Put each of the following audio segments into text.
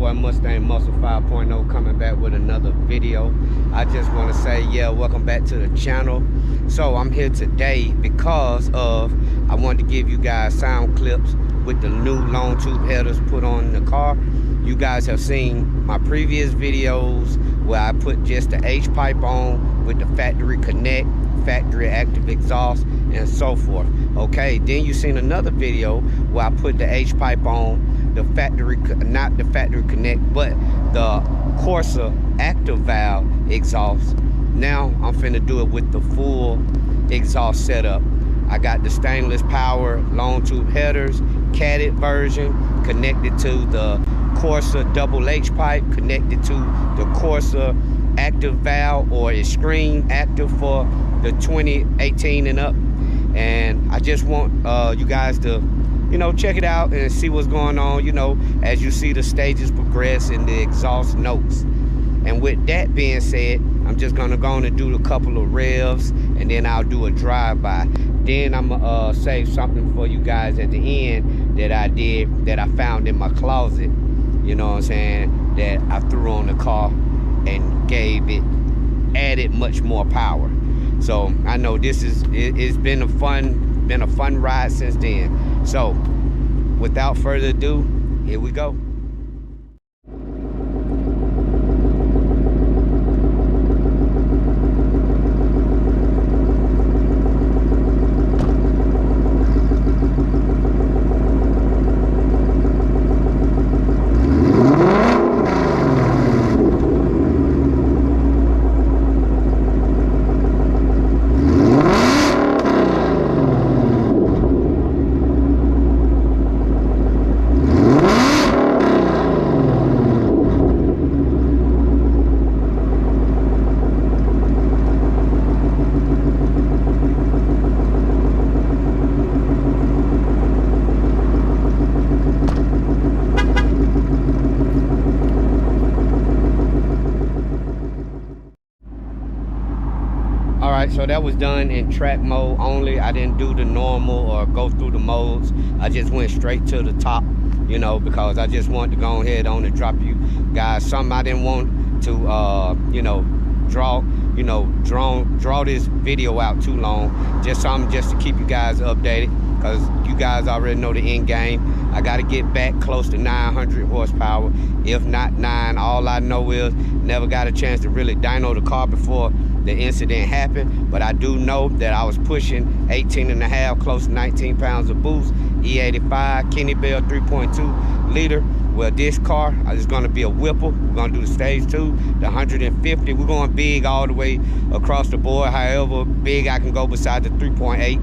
boy Mustang Muscle 5.0 coming back with another video. I just want to say, yeah, welcome back to the channel. So I'm here today because of I wanted to give you guys sound clips with the new long tube headers put on the car. You guys have seen my previous videos where I put just the H pipe on with the factory connect, factory active exhaust, and so forth. Okay, then you seen another video where I put the H pipe on the factory, not the factory connect, but the Corsa active valve exhaust. Now I'm finna do it with the full exhaust setup. I got the stainless power long tube headers, catted version, connected to the Corsa double H pipe, connected to the Corsa active valve or Extreme active for the 2018 and up. And I just want you guys to, you know, check it out and see what's going on, you know, as you see the stages progress and the exhaust notes. And with that being said, I'm just gonna go on and do a couple of revs, and then I'll do a drive-by. Then I'm gonna save something for you guys at the end that I did, that I found in my closet, you know what I'm saying, that I threw on the car and added much more power. So I know it's been a fun ride since then. So without further ado, here we go. So that was done in track mode only. I didn't do the normal or go through the modes. I just went straight to the top, you know, because I just wanted to go ahead on and drop you guys something. I didn't want to, you know, draw this video out too long. Just something just to keep you guys updated, because you guys already know the end game. I got to get back close to 900 horsepower, if not 9. All I know is never got a chance to really dyno the car before the incident happened, but I do know that I was pushing 18 and a half, close to 19 pounds of boost, E85, Kenny Bell 3.2 liter. Well, this car is gonna be a Whipple. We're gonna do the stage 2, the 150. We're going big all the way across the board, however big I can go beside the 3.8.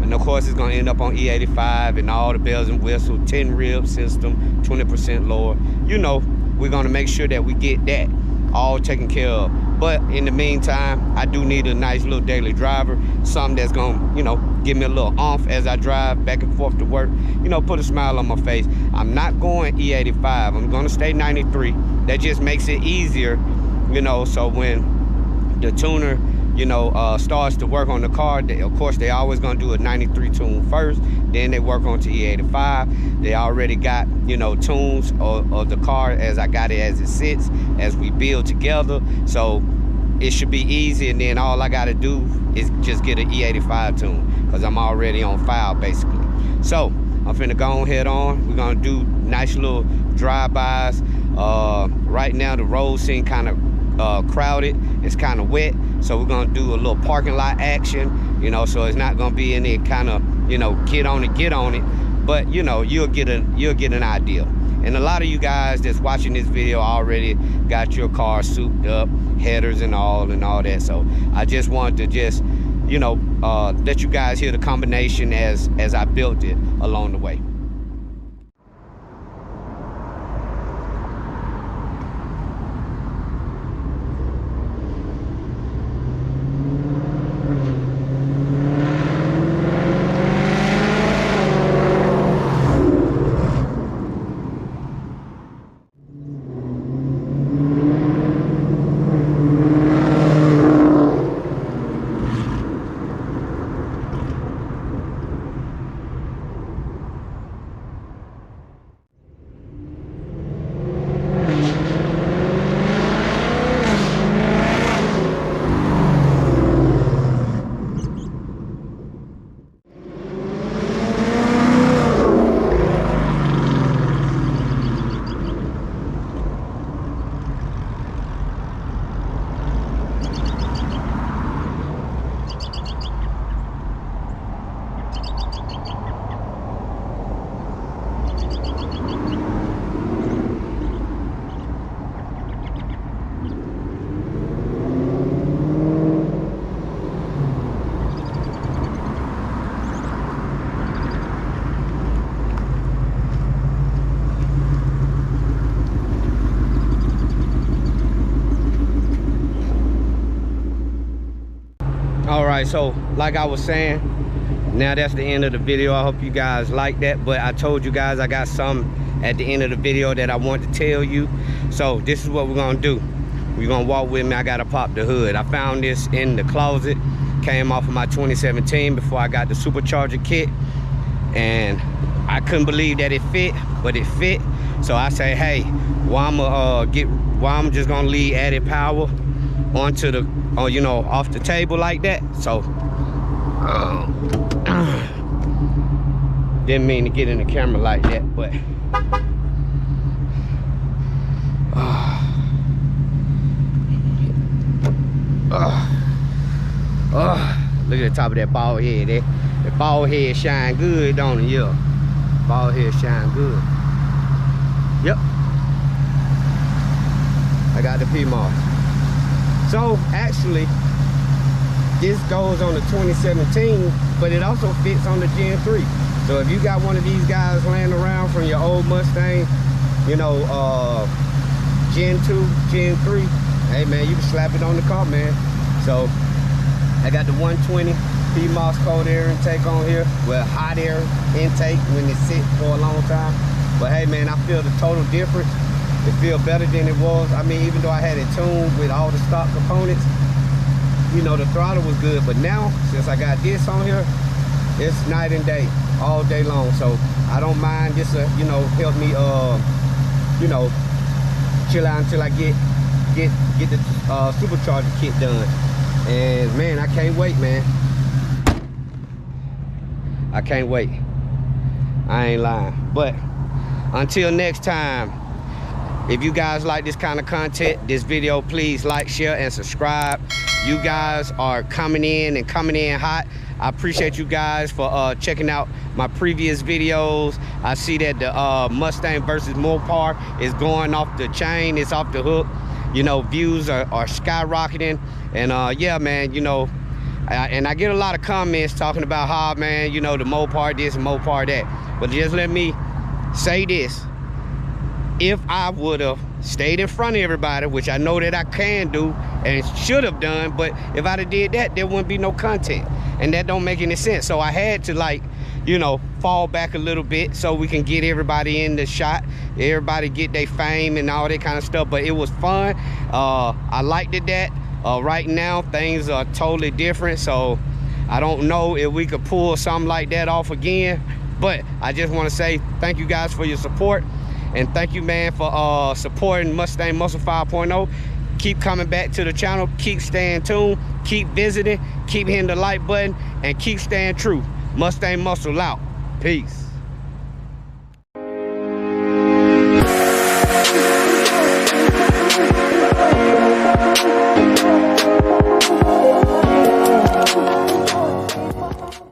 And of course, it's gonna end up on E85 and all the bells and whistles, 10 rib system, 20% lower. You know, we're gonna make sure that we get that all taken care of. But in the meantime, I do need a nice little daily driver, something that's gonna, you know, give me a little oomph as I drive back and forth to work, you know, put a smile on my face. I'm not going E85, I'm gonna stay 93. That just makes it easier, you know, so when the tuner, you know, starts to work on the car, of course, they always gonna do a 93 tune first, then they work on to E85. They already got, you know, tunes of the car as I got it as it sits, as we build together. So it should be easy, and then all I gotta do is just get an E85 tune, because I'm already on file, basically. So I'm finna go ahead on. We're gonna do nice little drive-bys. Right now, the road seem kind of crowded. It's kind of wet, so we're gonna do a little parking lot action, you know, so it's not gonna be any kind of, you know, get on it, but you know, you'll get an idea. And a lot of you guys that's watching this video already got your car souped up, headers and all that. So I just wanted to just, you know, let you guys hear the combination as I built it along the way. All right, so like I was saying, now that's the end of the video. I hope you guys like that, but I told you guys I got something at the end of the video that I want to tell you. So this is what we're gonna do. We're gonna walk with me. I gotta pop the hood. I found this in the closet, came off of my 2017 before I got the supercharger kit, and I couldn't believe that it fit, but it fit. So I say, hey, I'm just gonna leave added power onto the, you know, off the table like that. So didn't mean to get in the camera like that, but look at the top of that bald head there. The bald head shine good, don't it? Yeah, bald head shine good. Yep, I got the PMOS. So actually this goes on the 2017, but it also fits on the Gen 3. So if you got one of these guys laying around from your old Mustang, you know, Gen 2, Gen 3, hey man, you can slap it on the car, man. So I got the 120 PMOS cold air intake on here, well, hot air intake when it sits for a long time. But hey man, I feel the total difference. It feels better than it was. I mean, even though I had it tuned with all the stock components, you know, the throttle was good. But now, since I got this on here, it's night and day, all day long. So I don't mind this, you know, help me, you know, chill out until I get the supercharger kit done. And man, I can't wait, man. I can't wait. I ain't lying. But until next time, if you guys like this kind of content, this video, please like, share, and subscribe. You guys are coming in hot. I appreciate you guys for checking out my previous videos. I see that the Mustang versus Mopar is going off the chain. It's off the hook. You know, views are skyrocketing. And yeah, man, you know, and I get a lot of comments talking about how, man, you know, the Mopar this and Mopar that. But just let me say this. If I would have stayed in front of everybody, which I know that I can do and should have done, but if I'd have did that, there wouldn't be no content, and that don't make any sense. So I had to, like, you know, fall back a little bit so we can get everybody in the shot, everybody get their fame and all that kind of stuff. But it was fun. I liked it that right now things are totally different, so I don't know if we could pull something like that off again. But I just want to say thank you guys for your support. And thank you, man, for supporting Mustang Muscle 5.0. Keep coming back to the channel. Keep staying tuned. Keep visiting. Keep hitting the like button. And keep staying true. Mustang Muscle out. Peace.